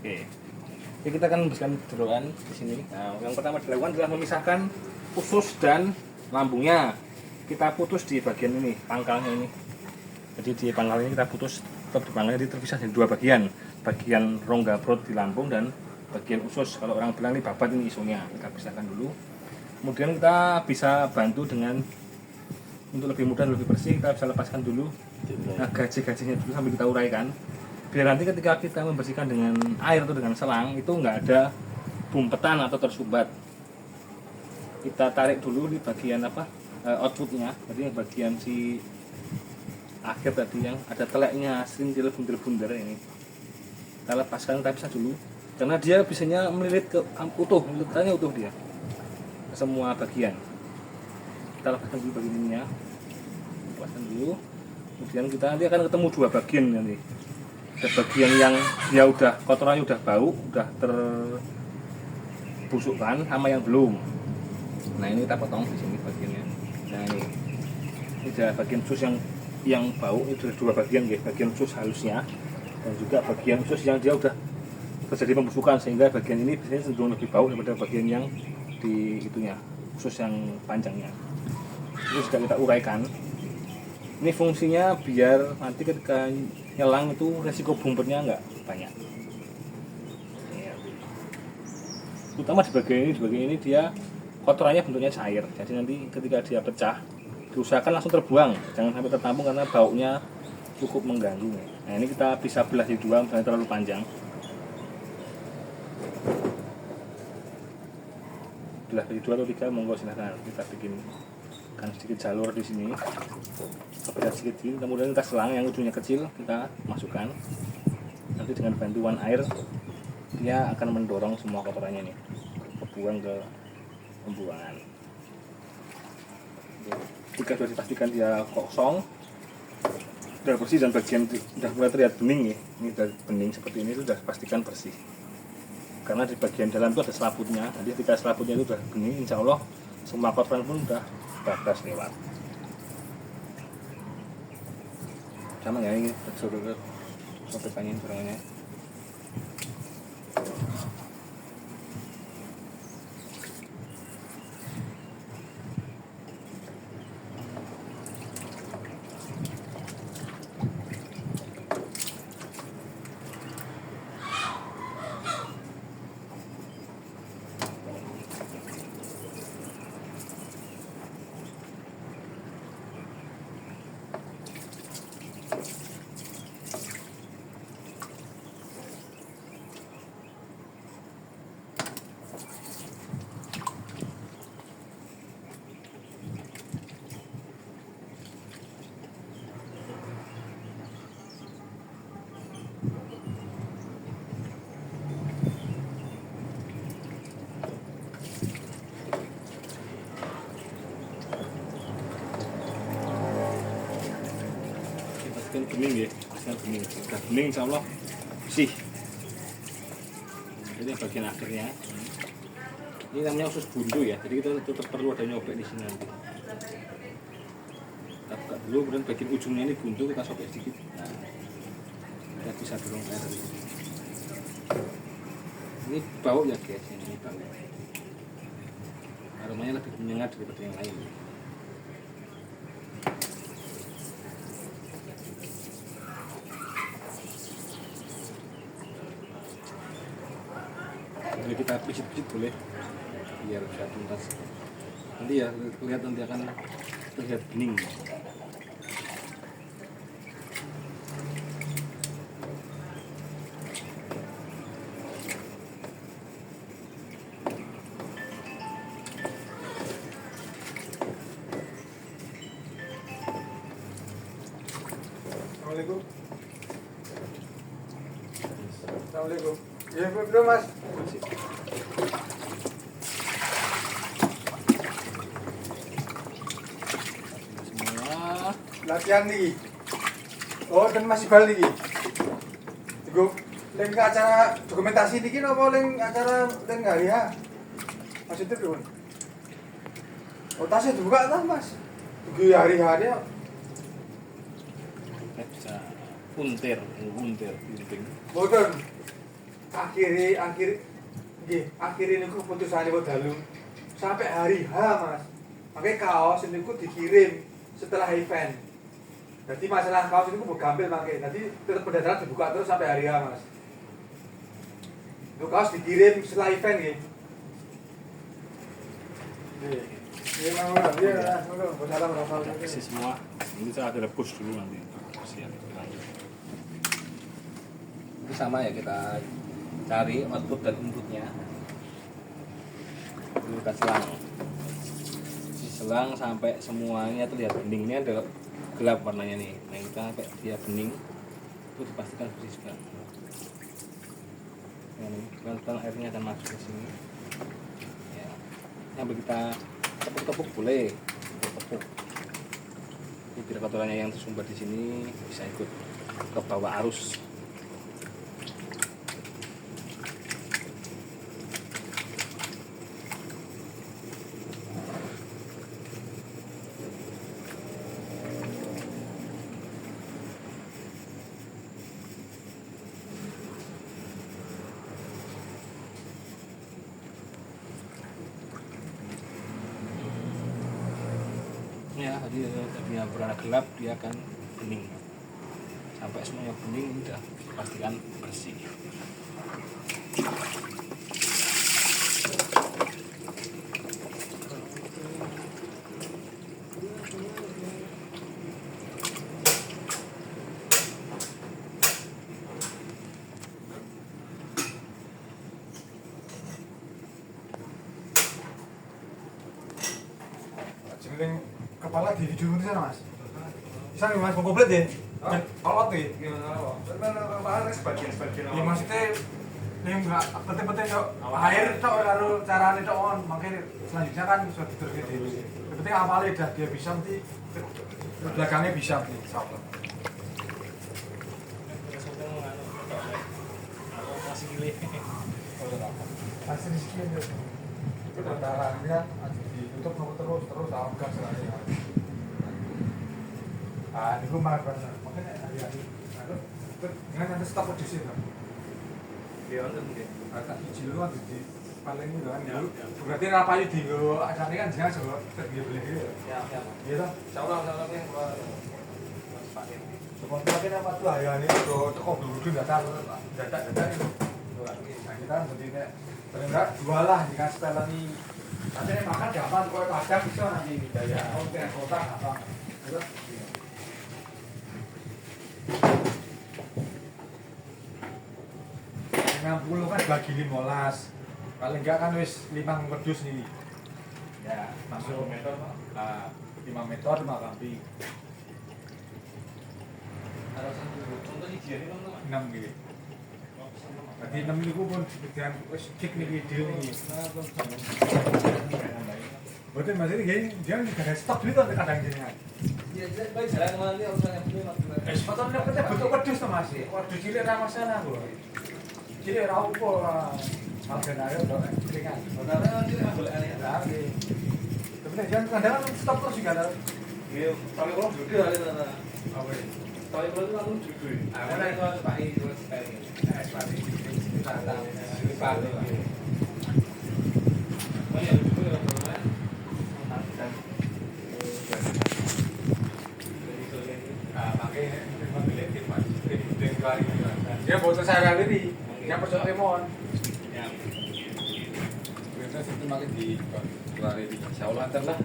Oke. Jadi kita akan membersihkan jeroan di sini. Nah, yang pertama dilakukan adalah memisahkan usus dan lambungnya. Kita putus di bagian ini, pangkalnya ini. Jadi di pangkalnya kita putus, tetap di pangkalnya, jadi terpisah jadi dua bagian. Bagian rongga perut di lambung dan bagian usus. Kalau orang bilang ini babat, ini isunya. Kita pisahkan dulu. Kemudian kita bisa bantu dengan untuk lebih mudah, lebih bersih, kita bisa lepaskan dulu gaji-gajinya dulu sambil kita uraikan. Biar nanti ketika kita membersihkan dengan air atau dengan selang itu nggak ada bumpetan atau tersumbat. Kita tarik dulu di bagian outputnya, jadi bagian si akhir tadi yang ada teleknya, serintil bunder-bunder ini. Kita lepaskan, kita pisah dulu, karena dia biasanya melilit ke utuh, lilitannya utuh dia ke semua bagian. Kita lepaskan dulu bagian ininya, lepaskan dulu. Kemudian kita nanti akan ketemu dua bagian nanti. Ada bagian yang dia udah kotorannya udah bau, udah terbusukkan, sama yang belum. Nah ini kita potong di sini bagiannya. Nah ini ada bagian usus yang bau, itu dua bagian ya, bagian usus halusnya dan juga bagian usus yang dia udah terjadi pembusukan, sehingga bagian ini biasanya cenderung lebih bau daripada bagian yang di itunya, usus yang panjangnya. Itu juga kita uraikan. Ini fungsinya biar nanti ketika nyelang itu resiko bumpetnya nggak banyak. Terutama di bagian ini dia kotorannya bentuknya cair, jadi nanti ketika dia pecah diusahakan langsung terbuang, jangan sampai tertampung karena baunya cukup mengganggu. Nah ini kita bisa belah di dua, misalnya terlalu panjang, belah di dua atau tiga, monggo silahkan. Kita bikinkan sedikit jalur di sini, belah sedikit ini, kemudian kita selang yang ujungnya kecil, kita masukkan. Nanti dengan bantuan air dia akan mendorong semua kotorannya nih, kebuang ke pembuangan. Jika sudah dipastikan dia kosong, sudah bersih dan bagian sudah mulai terlihat bening ya, ini sudah bening seperti ini, sudah pastikan bersih. Karena di bagian dalam itu ada selaputnya, nanti ketika selaputnya itu sudah bening, insya Allah semua kotoran pun sudah bebas lewat. Sama ya ini, sobekannya dorongannya. Bening ya, bening. Sudah bening insya Allah bersih. Ini bagian akhirnya. Ini namanya usus buntu ya, jadi kita tetap perlu ada nyobek di sini nanti. Kita buka dulu, kemudian bagian ujungnya ini buntu, kita sobek sedikit. Nah, kita bisa dorong air dari sini. Ini bau ya guys, ini bau. Aromanya lebih menyengat daripada yang lain. Jadi kita pijit-pijit boleh biar bisa tuntas. Nanti ya lihat, nanti akan terlihat bening. Assalamualaikum. Assalamualaikum. Ya, bro Mas. Semua Latihan nih. Oh, dan masih balik nih. Gue leng acara dokumentasi niki apa leng acara leng hari ya? Maksudnya tuh. Oh, tasnya dibuka ta, Mas? Iki hari-hari ya. bisa untir, unting. Boten. akhirnya niku keputusan buat dalu sampai hari H mas. Makanya kaos ini dikirim setelah event. Jadi masalah kaos ini bukan gampil makanya. Jadi tetap pendaftaran dibuka terus sampai hari H mas. Itu kaos dikirim setelah event gitu. Iya, isi semua. Ini saya ada push dulu nanti. Siap. Itu sama ya, kita cari output dan inputnya. Kita selang sampai semuanya tuh lihat bening. Ini ada gelap warnanya nih. Nah kita sampai dia bening itu dipastikan bersih juga. Nah, ini pelan-pelan airnya akan masuk ke sini. Ya. Sampai kita tepuk-tepuk boleh, tepuk. Ini biar kotorannya yang tersumbat di sini bisa ikut ke bawah arus. Ya, jadi dia berwarna gelap dia akan bening. Sampai semuanya bening udah pastikan bersih. Jeling kepala di video ini sana mas. Bisa nih mas, mau komplit ya? Kolot nih. Kepala sebagian Ya maksudnya ini enggak penting-penting kok air tok karo carane tok on. Makanya selanjutnya kan sudah diteruskan dulu. Yang penting awalnya dah dia bisa nanti belakangnya bisa nih insyaallah. masih gile. Masih di sekian ya. Pendaftarannya ditutup terus gas lagi. Ah, ini gue marah banget. Makanya hari-hari dengan nanti stop produksi kan. Iya, mungkin. Tak izin lu kan di paling itu kan dulu. Berarti rapanya di gue acaranya kan jangan coba terbiar beli gitu. Ya. Iya toh? Insyaallah yang Seperti apa tuh hari-hari itu kok dulu datar itu. Nah kita kan jadi kayak ternyata jualah dengan setelan ini. Nanti makan gampang, kalau kadang bisa nanti daya. Oh, dengan kotak apa? Gitu. 60 kan bagi 15. Paling enggak kan wis 5 wedhus nih. Ya, masuk meter. Nah, 5 meter 5 kambing. Kalau contoh iki jare teman-teman. 6 gitu. Berarti 6 niku pun dengan wis kick nih video nih. Berarti Mas ini dia enggak ada stok duit kan kadang jenengan. Iya, baik jalan kemana nih urusannya punya mas. Fotonya betul wedhus to Mas. Wedhus cilik ra masalah kok. Cilik ra opo. Makan ayo dong, keringan. Karena ini boleh aneh. Tapi jangan kadang stok terus juga ada. Iya, tapi kalau jujur ada nana. Apa ini? Tapi kalau itu langsung jujur. Karena itu harus pakai terus sekali. Sepati. Sepati. Oh ya, jujur ya teman. Dia botol saya ini, yang percaya lemon. Ya. Kita situ makin di lari di Insyaallah lah.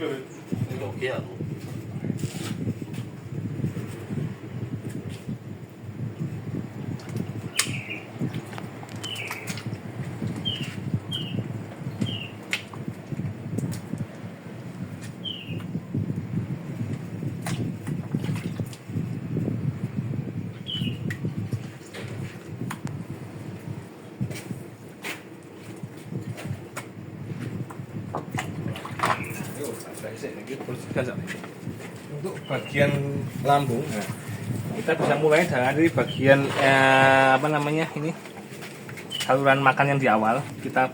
loh. Ini oke aku. Untuk bagian lambung, nah, kita bisa mulai dari bagian apa namanya ini saluran makan yang di awal. Kita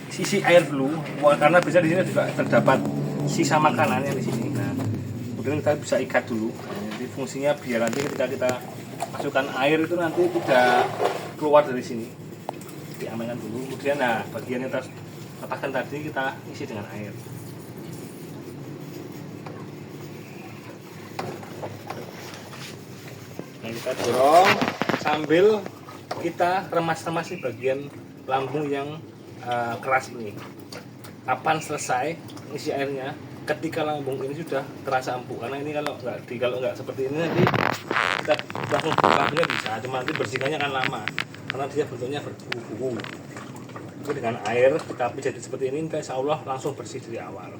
sisi air dulu, karena bisa di sini juga terdapat sisa makanan yang di sini. Nah, kemudian kita bisa ikat dulu. Nah, jadi fungsinya biar nanti ketika kita masukkan air itu nanti tidak keluar dari sini, diamankan dulu. Kemudian, nah bagian yang kita letakkan tadi kita isi dengan air. Nah, kita dorong sambil kita remas-remas di bagian lambung yang keras ini. Kapan selesai isi airnya? Ketika lambung ini sudah terasa empuk. Karena ini kalau nggak seperti ini nanti kita langsung lambungnya bisa, cuma nanti bersihkannya akan lama karena dia bentuknya berkuku-kuku. Jadi dengan air kita jadi seperti ini, insya Allah langsung bersih dari awal.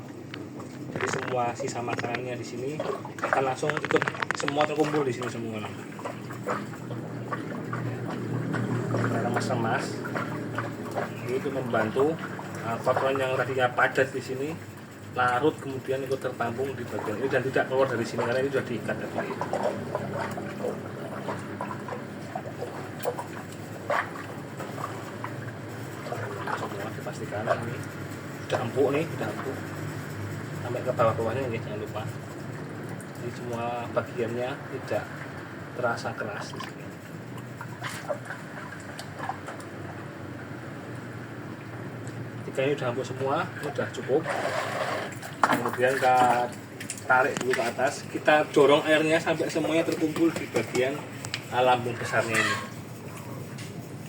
Jadi semua sisa makanannya di sini akan langsung ikut semua terkumpul di sini semua. Kita remas-remas, itu membantu kotoran yang tadinya padat di sini larut kemudian ikut tertampung di bagian ini dan tidak keluar dari sini karena ini sudah diikat tadi. Semua dipastikan ini sudah empuk nih, sudah empuk sampai ke bawah-bawahnya nih, jangan lupa. Jadi semua bagiannya tidak terasa keras di sini. Jika ini sudah empuk semua, ini sudah cukup. Kemudian kita tarik dulu ke atas, kita dorong airnya sampai semuanya terkumpul di bagian lambung besarnya ini.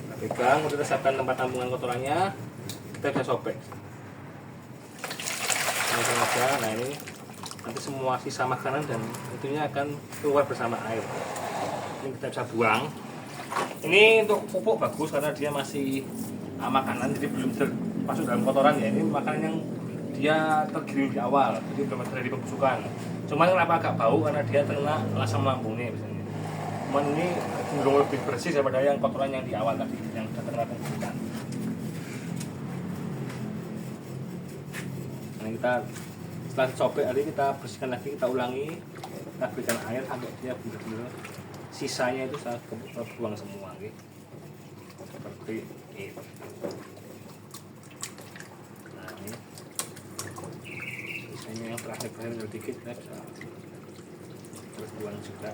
Kita pegang, kemudian kita siapkan tempat tampungan kotorannya, kita bisa sobek. Ini sengaja, nah ini nanti semua sisa makanan dan itunya akan keluar bersama air. Ini kita bisa buang. Ini untuk pupuk bagus karena dia masih makanan, jadi belum masuk dalam kotoran ya. Ini makanan yang dia tergiring di awal, jadi belum terjadi pembusukan. Cuman kenapa agak bau karena dia kena asam lambungnya biasanya. Cuman ini cenderung lebih bersih daripada yang kotoran yang di awal tadi yang sudah terkena pembusukan. Nah, kita setelah sobek tadi kita bersihkan lagi, kita ulangi, kita berikan air sampai dia benar-benar sisanya itu saya buang semua, gitu. Seperti itu. Ini yang terakhir sedikit kita bisa berbuang juga.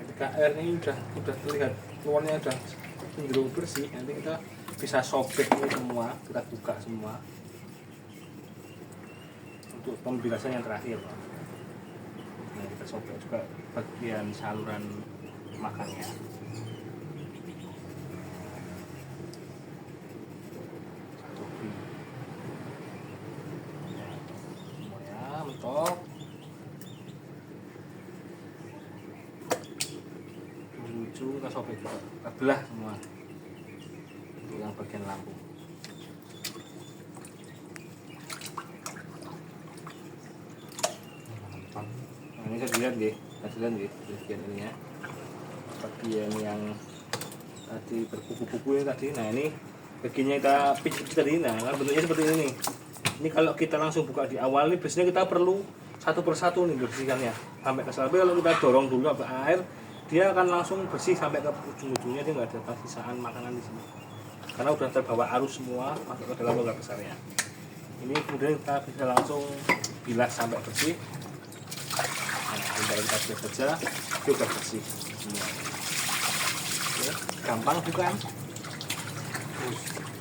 Ketika air ini udah terlihat keluarnya udah cenderung bersih, nanti kita bisa sobek ini semua, kita buka semua untuk pembilasan yang terakhir. Nah, kita sobek juga bagian saluran makannya. Semuanya mentok. Kita sobek juga, kita belah semua untuk yang bagian lambung. Nah, ini saya dilihat bagian ini ya, bagian yang tadi berkuku-kuku ini tadi. Nah ini bagiannya kita pijit tadi, nah bentuknya seperti ini. Ini kalau kita langsung buka di awal nih, biasanya kita perlu satu persatu nih bersihkannya sampai ke sampai. Kalau kita dorong dulu ke air, dia akan langsung bersih sampai ke ujung-ujungnya, dia nggak ada sisaan makanan di sini karena udah terbawa arus semua masuk ke dalam logam besarnya. Ini kemudian kita bisa langsung bilas sampai bersih. Nah, tinggal kita bilas saja, itu udah bersih semua. Oke, gampang bukan? Terus